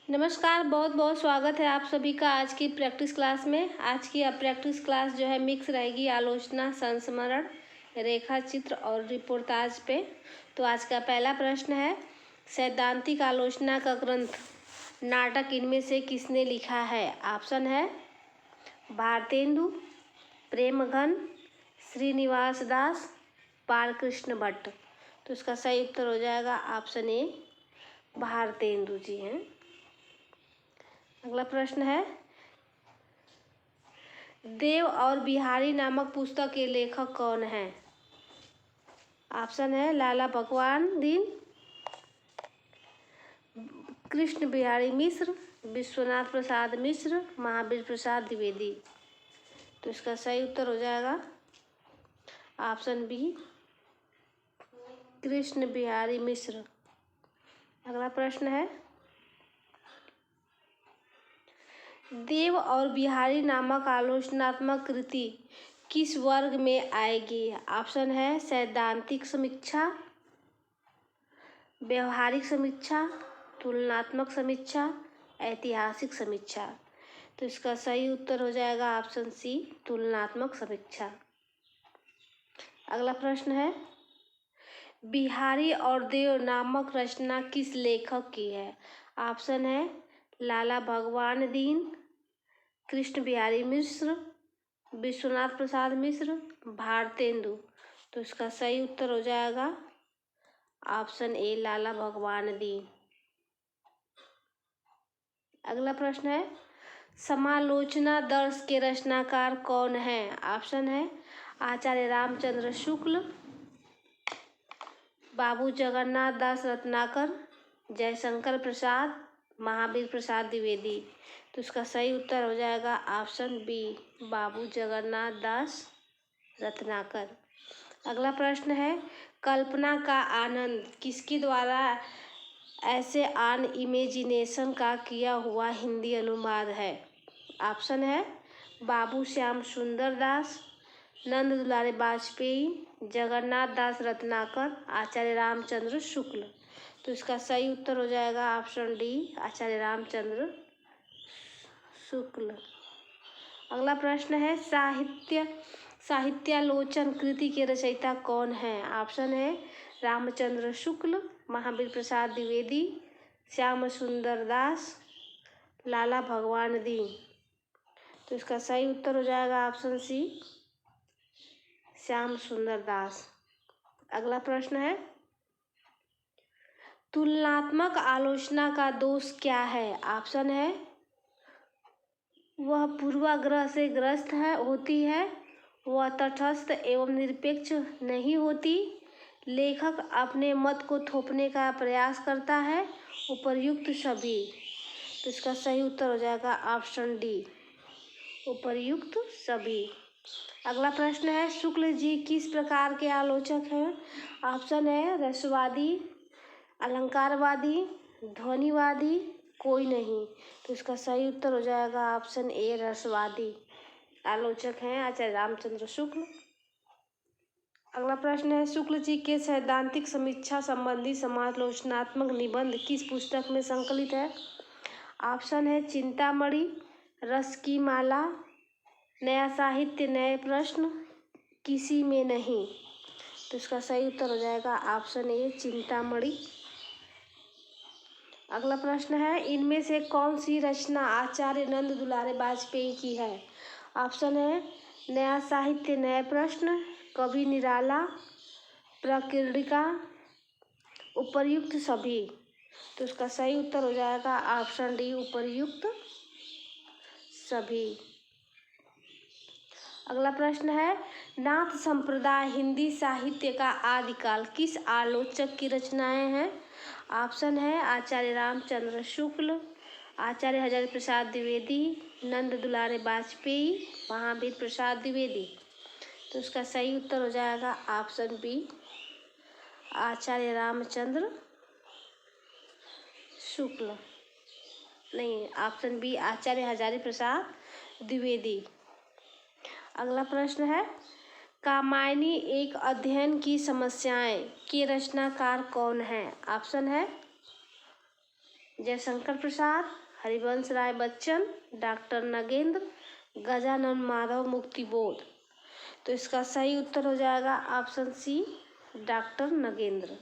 नमस्कार, बहुत बहुत स्वागत है आप सभी का आज की प्रैक्टिस क्लास में। आज की प्रैक्टिस क्लास जो है मिक्स रहेगी, आलोचना, संस्मरण, रेखा चित्र और रिपोर्टाज पे। तो आज का पहला प्रश्न है, सैद्धांतिक आलोचना का ग्रंथ नाटक इनमें से किसने लिखा है? ऑप्शन है भारतेंदु, प्रेमघन, श्रीनिवास दास, बालकृष्ण भट्ट। तो इसका सही उत्तर हो जाएगा ऑप्शन ए, भारतेंदु जी हैं। अगला प्रश्न है, देव और बिहारी नामक पुस्तक के लेखक कौन हैं? ऑप्शन है लाला भगवान दीन, कृष्ण बिहारी मिश्र, विश्वनाथ प्रसाद मिश्र, महावीर प्रसाद द्विवेदी। तो इसका सही उत्तर हो जाएगा ऑप्शन बी, कृष्ण बिहारी मिश्र। अगला प्रश्न है, देव और बिहारी नामक आलोचनात्मक कृति किस वर्ग में आएगी? ऑप्शन है सैद्धांतिक समीक्षा, व्यवहारिक समीक्षा, तुलनात्मक समीक्षा, ऐतिहासिक समीक्षा। तो इसका सही उत्तर हो जाएगा ऑप्शन सी, तुलनात्मक समीक्षा। अगला प्रश्न है, बिहारी और देव नामक रचना किस लेखक की है? ऑप्शन है लाला भगवान दीन, कृष्ण बिहारी मिश्र, विश्वनाथ प्रसाद मिश्र, भारतेंदु। तो इसका सही उत्तर हो जाएगा ऑप्शन ए, लाला भगवान दीन। अगला प्रश्न है, समालोचना दर्श के रचनाकार कौन है? ऑप्शन है आचार्य रामचंद्र शुक्ल, बाबू जगन्नाथ दास रत्नाकर, जयशंकर प्रसाद, महावीर प्रसाद द्विवेदी। तो इसका सही उत्तर हो जाएगा ऑप्शन बी, बाबू जगन्नाथ दास रत्नाकर। अगला प्रश्न है, कल्पना का आनंद किसके द्वारा ऐसे ऑन इमेजिनेशन का किया हुआ हिंदी अनुवाद है? ऑप्शन है बाबू श्याम सुंदर दास, नंद दुलारे वाजपेयी, जगन्नाथ दास रत्नाकर, आचार्य रामचंद्र शुक्ल। तो इसका सही उत्तर हो जाएगा ऑप्शन डी, आचार्य रामचंद्र शुक्ल। अगला प्रश्न है, साहित्यालोचन कृति के रचयिता कौन है? ऑप्शन है रामचंद्र शुक्ल, महावीर प्रसाद द्विवेदी, श्याम सुंदर दास, लाला भगवान दीन। तो इसका सही उत्तर हो जाएगा ऑप्शन सी, श्याम सुंदर दास। अगला प्रश्न है, तुलनात्मक आलोचना का दोष क्या है? ऑप्शन है वह पूर्वाग्रह से ग्रस्त होती है, वह तटस्थ एवं निरपेक्ष नहीं होती, लेखक अपने मत को थोपने का प्रयास करता है, उपर्युक्त सभी। तो इसका सही उत्तर हो जाएगा ऑप्शन डी, उपर्युक्त सभी। अगला प्रश्न है, शुक्ल जी किस प्रकार के आलोचक हैं? ऑप्शन है रसवादी, अलंकारवादी, ध्वनिवादी, कोई नहीं। तो इसका सही उत्तर हो जाएगा ऑप्शन ए, रसवादी आलोचक हैं आचार्य रामचंद्र शुक्ल। अगला प्रश्न है, शुक्ल जी के सैद्धांतिक समीक्षा संबंधी समालोचनात्मक निबंध किस पुस्तक में संकलित है? ऑप्शन है चिंतामणि, रस की माला, नया साहित्य नए प्रश्न, किसी में नहीं। तो इसका सही उत्तर हो जाएगा ऑप्शन ए, चिंतामणि। अगला प्रश्न है, इनमें से कौन सी रचना आचार्य नंद दुलारे वाजपेयी की है? ऑप्शन है नया साहित्य नए प्रश्न, कवि निराला, प्रकीर्णिका, उपर्युक्त सभी। तो इसका सही उत्तर हो जाएगा ऑप्शन डी, उपर्युक्त सभी। अगला प्रश्न है, नाथ संप्रदाय हिंदी साहित्य का आदिकाल किस आलोचक की रचनाएं हैं? ऑप्शन है आचार्य रामचंद्र शुक्ल, आचार्य हजारी प्रसाद द्विवेदी, नंद दुलारे वाजपेयी, महावीर प्रसाद द्विवेदी। तो इसका सही उत्तर हो जाएगा ऑप्शन बी, आचार्य रामचंद्र शुक्ल, नहीं, ऑप्शन बी, आचार्य हजारी प्रसाद द्विवेदी। अगला प्रश्न है, कामायनी एक अध्ययन की समस्याएं के रचनाकार कौन है? ऑप्शन है जयशंकर प्रसाद, हरिवंश राय बच्चन, डॉक्टर नगेंद्र, गजानन माधव मुक्ति बोध। तो इसका सही उत्तर हो जाएगा ऑप्शन सी, डॉक्टर नगेंद्र।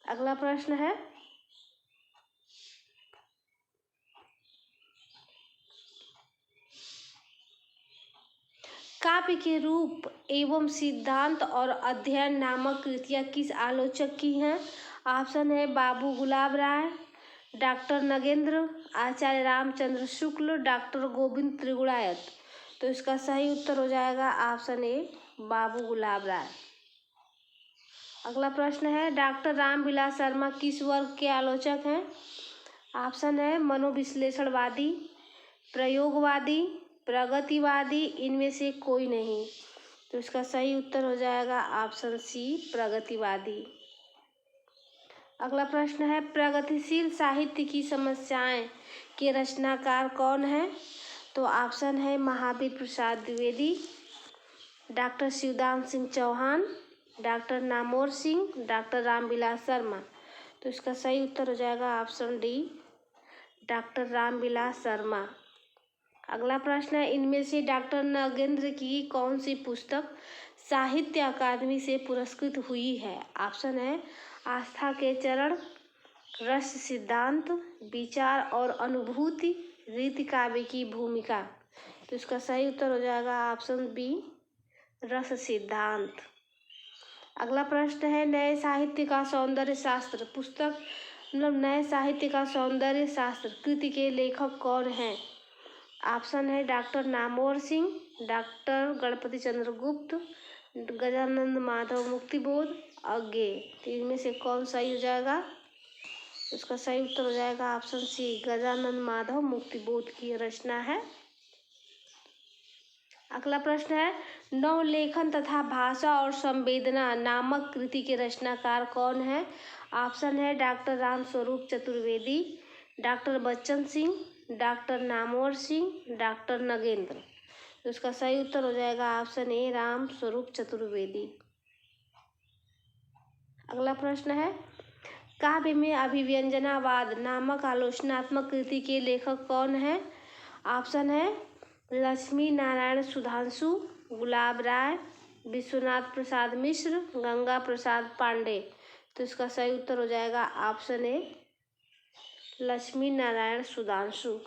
अगला प्रश्न है, काव्य के रूप एवं सिद्धांत और अध्ययन नामक कृतियां किस आलोचक की हैं? ऑप्शन है बाबू गुलाब राय, डॉक्टर नगेंद्र, आचार्य रामचंद्र शुक्ल, डॉक्टर गोविंद त्रिगुणायत। तो इसका सही उत्तर हो जाएगा ऑप्शन ए, बाबू गुलाब राय। अगला प्रश्न है, डॉक्टर रामविलास शर्मा किस वर्ग के आलोचक हैं? ऑप्शन है मनोविश्लेषणवादी, प्रयोगवादी, प्रगतिवादी, इनमें से कोई नहीं। तो इसका सही उत्तर हो जाएगा ऑप्शन सी, प्रगतिवादी। अगला प्रश्न है, प्रगतिशील साहित्य की समस्याएं के रचनाकार कौन हैं? तो ऑप्शन है Mahavir Prasad Dwivedi, doctor Shivdan Singh Chauhan, doctor Namvar Singh, doctor Ramvilas Sharma. तो इसका सही उत्तर हो जाएगा option D, doctor Ramvilas Sharma. अगला प्रश्न है, इनमें से डॉक्टर नगेंद्र की कौन सी पुस्तक साहित्य अकादमी से पुरस्कृत हुई है? ऑप्शन है आस्था के चरण, रस सिद्धांत, विचार और अनुभूति, रीति काव्य की भूमिका। तो इसका सही उत्तर हो जाएगा ऑप्शन बी, रस सिद्धांत। अगला प्रश्न है, नए साहित्य का सौंदर्य शास्त्र पुस्तक मतलब नए साहित्य का सौंदर्य शास्त्र कृति के लेखक कौन हैं? ऑप्शन है डॉक्टर नामोर सिंह, डॉक्टर गणपति चंद्र गुप्त, गजानंद माधव मुक्तिबोध, अज्ञे। तो इनमें से कौन सही हो जाएगा? इसका सही उत्तर हो जाएगा ऑप्शन सी, गजानंद माधव मुक्तिबोध की रचना है। अगला प्रश्न है, नवलेखन तथा भाषा और संवेदना नामक कृति के रचनाकार कौन है? ऑप्शन है doctor Ramswaroop Chaturvedi, doctor Bachchan Singh, doctor Namvar Singh, doctor Nagendra. तो इसका सही उत्तर हो जाएगा ऑप्शन ए, रामस्वरूप चतुर्वेदी। अगला प्रश्न है, काव्य में अभिव्यंजनावाद नामक आलोचनात्मक कृति के लेखक कौन है? ऑप्शन है लक्ष्मी नारायण सुधांशु, गुलाब राय, विश्वनाथ प्रसाद मिश्र, गंगा प्रसाद पांडे। तो इसका सही उत्तर हो जाएगा ऑप्शन ए, लक्ष्मी नारायण सुधांशु।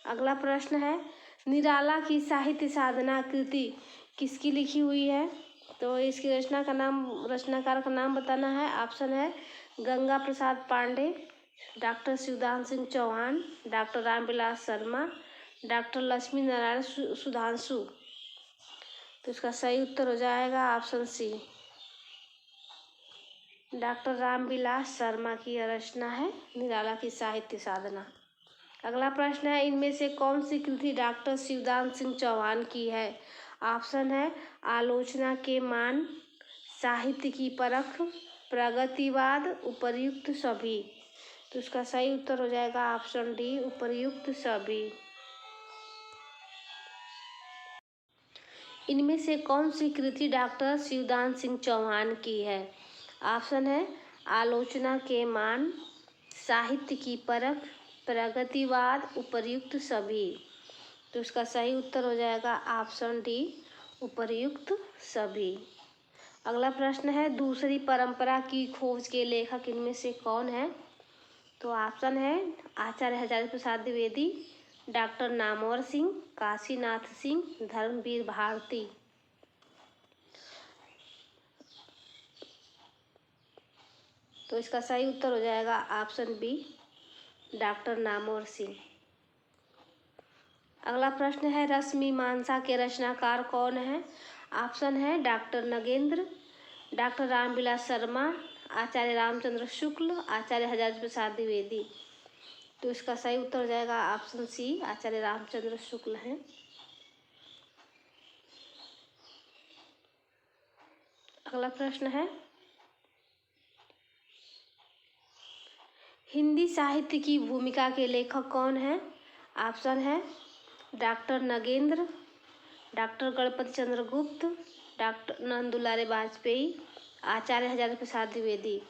अगला प्रश्न है, निराला की साहित्य साधना कृति किसकी लिखी हुई है? तो इसकी रचनाकार का नाम बताना है। ऑप्शन है Ganga Prasad Pandey, doctor Shivdan Singh Chauhan, doctor Ramvilas Sharma, doctor Lakshmi Narayan Sudhanshu. तो इसका सही उत्तर हो जाएगा option C, doctor Ramvilas Sharma की रचना है निराला की साहित्य साधना। अगला प्रश्न है, इनमें से कौन सी कृति डॉक्टर शिवदान सिंह चौहान की है? ऑप्शन है आलोचना के मान, साहित्य की परख, प्रगतिवाद, उपर्युक्त सभी। तो इसका सही उत्तर हो जाएगा ऑप्शन डी, उपर्युक्त सभी। इनमें से कौन सी कृति डॉक्टर शिवदान सिंह चौहान की है? ऑप्शन है आलोचना के मान, साहित्य की परख, प्रगतिवाद, उपर्युक्त सभी। तो इसका सही उत्तर हो जाएगा ऑप्शन डी, उपर्युक्त सभी। अगला प्रश्न है, दूसरी परंपरा की खोज के लेखक इनमें से कौन है? तो ऑप्शन है आचार्य हजारी प्रसाद द्विवेदी, डॉक्टर नामवर सिंह, काशीनाथ सिंह, धर्मवीर भारती। तो इसका सही उत्तर हो जाएगा option B, doctor Namvar Singh. अगला प्रश्न है, रसमीमांसा के रचनाकार कौन है? ऑप्शन है डॉक्टर नगेंद्र, डॉक्टर रामविलास शर्मा, आचार्य रामचंद्र शुक्ल, आचार्य हजारी प्रसाद द्विवेदी। तो इसका सही उत्तर हो जाएगा ऑप्शन सी, आचार्य रामचंद्र शुक्ल हैं। अगला प्रश्न है, हिंदी साहित्य की भूमिका के लेखक कौन है? ऑप्शन है डॉक्टर नगेंद्र, डॉक्टर गणपति चंद्र गुप्त, डॉक्टर नंदुलारे वाजपेयी, आचार्य हजारी प्रसाद द्विवेदी।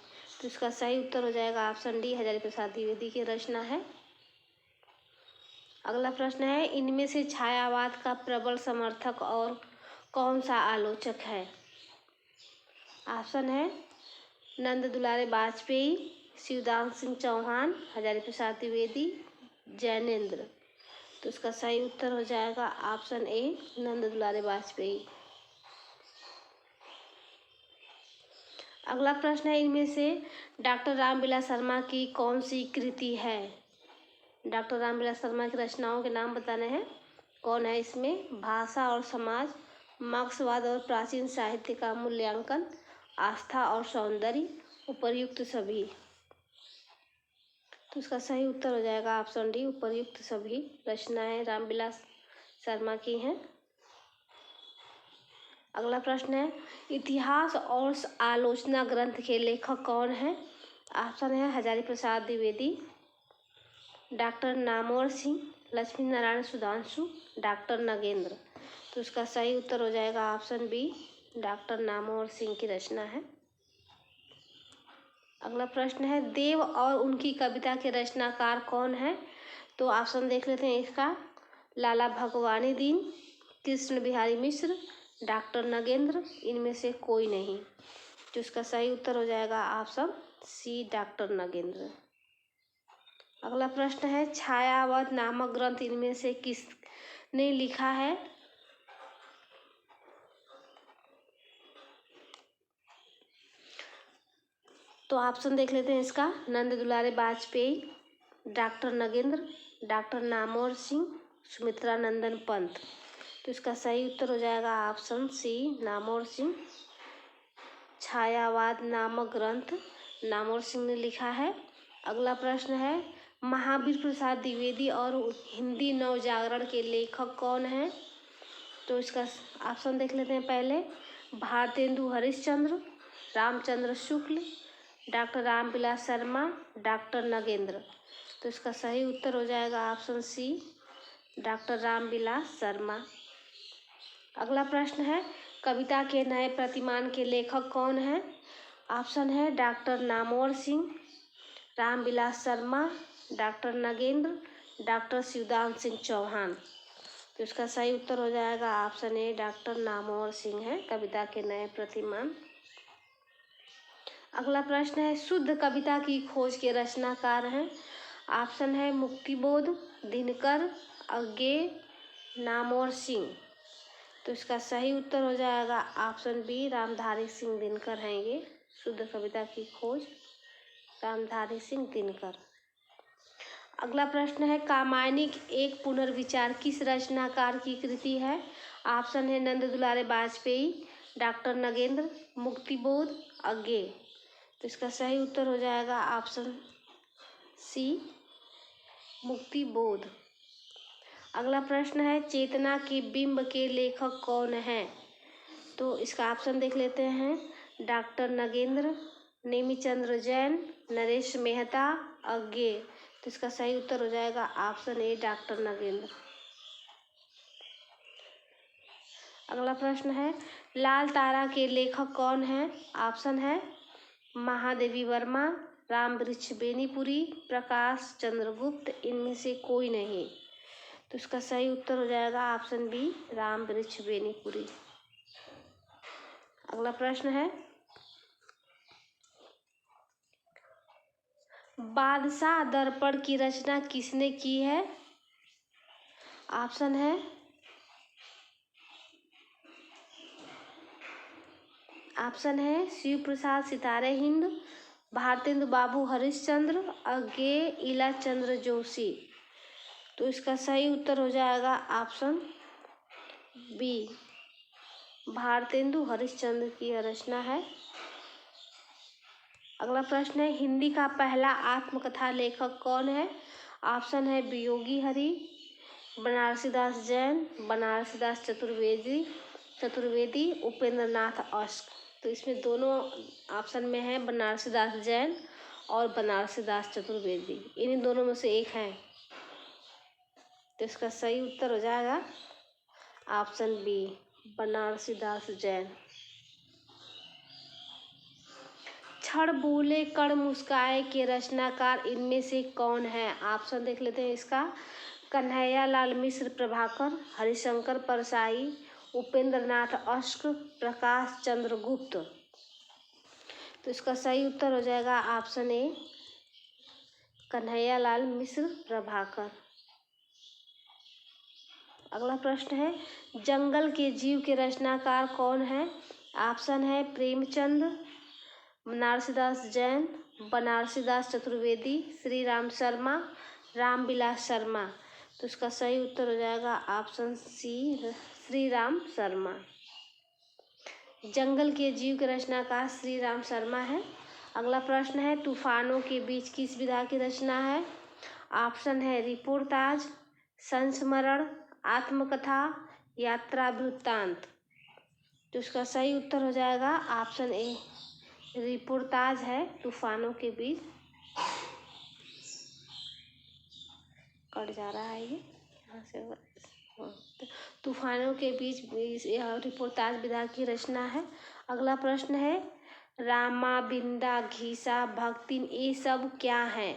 तो इसका सही उत्तर हो जाएगा ऑप्शन डी, हजारी प्रसाद द्विवेदी की रचना है। अगला प्रश्न है, इनमें से छायावाद का प्रबल समर्थक और कौन सा आलोचक है? ऑप्शन है नंद दुलारे वाजपेयी, शिवदान सिंह चौहान, हजारी प्रसाद द्विवेदी, जैनेन्द्र। तो इसका सही उत्तर हो जाएगा ऑप्शन ए, नंद दुलारे वाजपेयी। अगला प्रश्न है, इनमें से डॉक्टर रामविलास शर्मा की कौन सी कृति है? डॉक्टर रामविलास शर्मा की रचनाओं के नाम बताने हैं। कौन है इसमें? भाषा और समाज, मार्क्सवाद और प्राचीन साहित्य का मूल्यांकन, आस्था और सौंदर्य, उपर्युक्त सभी। तो इसका सही उत्तर हो जाएगा ऑप्शन डी, उपर्युक्त सभी रचनाएं रामविलास शर्मा की हैं। अगला प्रश्न है, इतिहास और आलोचना ग्रंथ के लेखक कौन हैं? ऑप्शन है हजारी प्रसाद द्विवेदी, डॉक्टर नामवर सिंह, लक्ष्मी नारायण सुधांशु, डॉक्टर नगेंद्र। तो इसका सही उत्तर हो जाएगा option B, doctor Namvar Singh की रचना है। अगला प्रश्न है, देव और उनकी कविता के रचनाकार कौन है? तो ऑप्शन देख लेते हैं इसका। लाला भगवानी दीन, कृष्ण बिहारी मिश्र, डॉक्टर नगेंद्र, इनमें से कोई नहीं। तो इसका सही उत्तर हो जाएगा ऑप्शन सी, डॉक्टर नगेंद्र। अगला प्रश्न है, छायावाद नामक ग्रंथ इनमें से किसने लिखा है? तो ऑप्शन देख लेते हैं इसका। नंद दुलारे वाजपेयी, डॉक्टर नगेंद्र, डॉक्टर नामवर सिंह, सुमित्रा नंदन पंत। तो इसका सही उत्तर हो जाएगा ऑप्शन सी, नामवर सिंह। छायावाद नामक ग्रंथ नामवर सिंह ने लिखा है। अगला प्रश्न है, महावीर प्रसाद द्विवेदी और हिंदी नवजागरण के लेखक कौन हैं? तो इसका ऑप्शन देख लेते हैं पहले। Bharatendu Harishchandra, Ramchandra Shukla, doctor Ramvilas Sharma, doctor Nagendra. तो इसका सही उत्तर हो जाएगा option C, doctor Ramvilas Sharma. अगला प्रश्न है, कविता के नए प्रतिमान के लेखक कौन हैं? ऑप्शन है doctor Namvar Singh, Ramvilas Sharma, doctor Nagendra, doctor Shivdan Singh Chauhan. तो इसका सही उत्तर हो जाएगा option A, doctor Namvar Singh है कविता के नए प्रतिमान। अगला प्रश्न है, शुद्ध कविता की खोज के रचनाकार हैं। ऑप्शन है मुक्तिबोध, दिनकर, अज्ञेय, नामवर सिंह। तो इसका सही उत्तर हो जाएगा ऑप्शन बी, रामधारी सिंह दिनकर हैं ये। शुद्ध कविता की खोज रामधारी सिंह दिनकर। अगला प्रश्न है, कामायनी एक पुनर्विचार किस रचनाकार की कृति है? ऑप्शन है नंद दुलारे वाजपेयी, डॉक्टर नगेंद्र, मुक्तिबोध, अज्ञेय। तो इसका सही उत्तर हो जाएगा ऑप्शन सी, मुक्तिबोध। अगला प्रश्न है, चेतना के बिंब के लेखक कौन हैं? तो इसका ऑप्शन देख लेते हैं। डॉक्टर नगेंद्र, नेमिचंद्र जैन, नरेश मेहता, अज्ञेय। तो इसका सही उत्तर हो जाएगा ऑप्शन ए, डॉक्टर नगेंद्र। अगला प्रश्न है, लाल तारा के लेखक कौन हैं? ऑप्शन है महादेवी वर्मा, राम वृक्ष बेनीपुरी, प्रकाश चंद्रगुप्त, इनमें से कोई नहीं। तो इसका सही उत्तर हो जाएगा ऑप्शन बी, राम वृक्ष बेनीपुरी। अगला प्रश्न है, बादशाह दर्पण की रचना किसने की है? ऑप्शन है शिव प्रसाद सितारे हिंद, भारतेंदु बाबू हरिश्चंद्र, अज्ञेय, इला चंद्र जोशी। तो इसका सही उत्तर हो जाएगा ऑप्शन बी, भारतेंदु हरिश्चंद्र की रचना है। अगला प्रश्न है, हिंदी का पहला आत्मकथा लेखक कौन है? ऑप्शन है वियोगी हरि, बनारसीदास जैन, बनारसीदास चतुर्वेदी, उपेंद्र नाथ अश्क। तो इसमें दोनों ऑप्शन में है बनारसीदास जैन और बनारसीदास चतुर्वेदी, इन्हीं दोनों में से एक है। तो इसका सही उत्तर हो जाएगा ऑप्शन बी, बनारसीदास जैन। क्षण बोले कण मुस्काए के रचनाकार इनमें से कौन है? ऑप्शन देख लेते हैं इसका। कन्हैया लाल मिश्र प्रभाकर, हरिशंकर परसाई, उपेंद्र नाथ अश्क, प्रकाश चंद्र गुप्त। तो इसका सही उत्तर हो जाएगा ऑप्शन ए, कन्हैया लाल मिश्र प्रभाकर। अगला प्रश्न है, जंगल के जीव के रचनाकार कौन है? ऑप्शन है प्रेमचंद, बनारसीदास जैन, बनारसीदास चतुर्वेदी, श्री राम शर्मा, रामविलास शर्मा। तो इसका सही उत्तर हो जाएगा ऑप्शन सी, श्री राम शर्मा। जंगल के जीव के रचनाकार श्री राम शर्मा है। अगला प्रश्न है, तूफानों के बीच किस विधा की रचना है? ऑप्शन है रिपोर्टाज, संस्मरण, आत्मकथा, यात्रा वृत्तांत। तो इसका सही उत्तर हो जाएगा ऑप्शन ए, रिपोर्टाज है। तूफानों के बीच कट जा रहा है ये यहाँ से। तूफानों के बीच यह रिपोर्टाज विधा की रचना है। अगला प्रश्न है, रामा, बिंदा, घीसा, भक्तिन ये सब क्या है?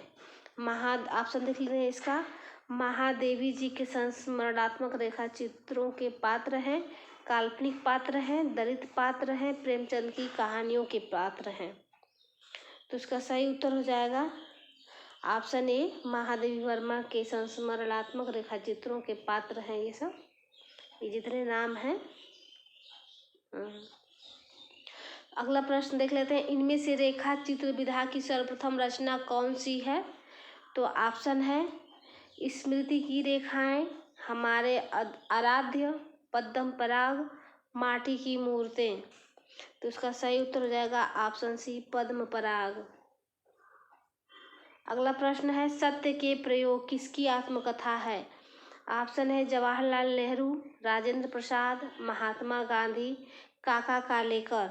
ऑप्शन देख लेते हैं इसका। महादेवी जी के संस्मरणात्मक रेखा चित्रों के पात्र हैं, काल्पनिक पात्र हैं, दलित पात्र हैं, प्रेमचंद की कहानियों के पात्र हैं। तो इसका सही उत्तर हो जाएगा ऑप्शन ए, महादेवी वर्मा के संस्मरणात्मक रेखा चित्रों के पात्र हैं ये सब, ये जितने नाम हैं। अगला प्रश्न देख लेते हैं, इनमें से रेखा चित्र विधा की सर्वप्रथम रचना कौन सी है? तो ऑप्शन है स्मृति की रेखाएं, हमारे आराध्य, पद्म पराग, माटी की मूर्तें। तो इसका सही उत्तर हो जाएगा ऑप्शन सी, पद्म पराग। अगला प्रश्न है, सत्य के प्रयोग किसकी आत्मकथा है? ऑप्शन है जवाहरलाल नेहरू, राजेंद्र प्रसाद, महात्मा गांधी, काका कालेकर।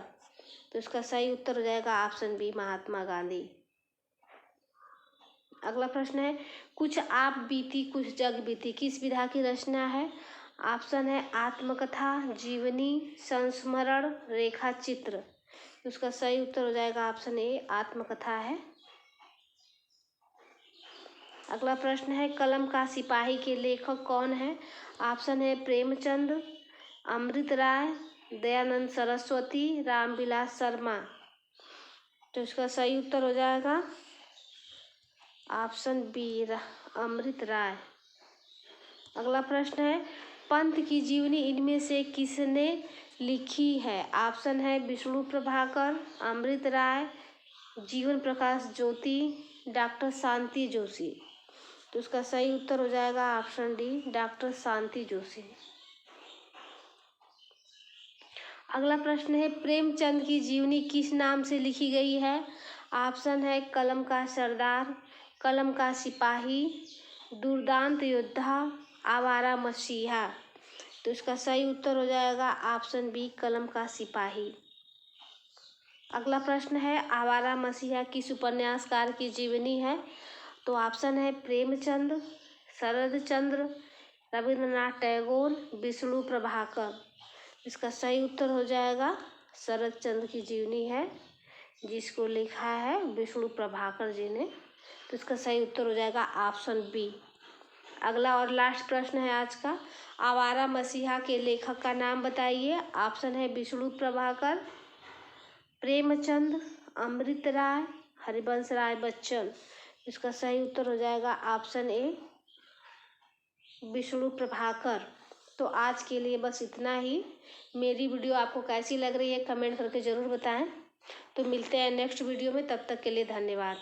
तो इसका सही उत्तर हो जाएगा ऑप्शन बी, महात्मा गांधी। अगला प्रश्न है, कुछ आप बीती कुछ जग बीती किस विधा की रचना है? ऑप्शन है आत्मकथा, जीवनी, संस्मरण, रेखा चित्र। तो उसका सही उत्तर हो जाएगा ऑप्शन ए, आत्मकथा है। अगला प्रश्न है, कलम का सिपाही के लेखक कौन है? ऑप्शन है प्रेमचंद, अमृत राय, दयानंद सरस्वती, रामविलास शर्मा। तो इसका सही उत्तर हो जाएगा ऑप्शन बी, अमृत राय। अगला प्रश्न है, पंत की जीवनी इनमें से किसने लिखी है? ऑप्शन है विष्णु प्रभाकर, अमृत राय, जीवन प्रकाश ज्योति, डॉक्टर शांति जोशी। तो उसका सही उत्तर हो जाएगा ऑप्शन डी, डॉक्टर शांति जोशी। अगला प्रश्न है, प्रेमचंद की जीवनी किस नाम से लिखी गई है? ऑप्शन है कलम का सरदार, कलम का सिपाही, दुर्दांत योद्धा, आवारा मसीहा। तो इसका सही उत्तर हो जाएगा ऑप्शन बी, कलम का सिपाही। अगला प्रश्न है, आवारा मसीहा किस उपन्यासकार की जीवनी है? तो ऑप्शन है प्रेमचंद, शरद चंद्र, रविंद्रनाथ टैगोर, विष्णु प्रभाकर। इसका सही उत्तर हो जाएगा शरद चंद्र की जीवनी है, जिसको लिखा है विष्णु प्रभाकर जी ने। तो इसका सही उत्तर हो जाएगा ऑप्शन बी। अगला और लास्ट प्रश्न है आज का, आवारा मसीहा के लेखक का नाम बताइए। ऑप्शन है विष्णु प्रभाकर, प्रेमचंद, अमृत राय, हरिवंश राय बच्चन। इसका सही उत्तर हो जाएगा ऑप्शन ए, विष्णु प्रभाकर। तो आज के लिए बस इतना ही। मेरी वीडियो आपको कैसी लग रही है कमेंट करके ज़रूर बताएं। तो मिलते हैं नेक्स्ट वीडियो में, तब तक के लिए धन्यवाद।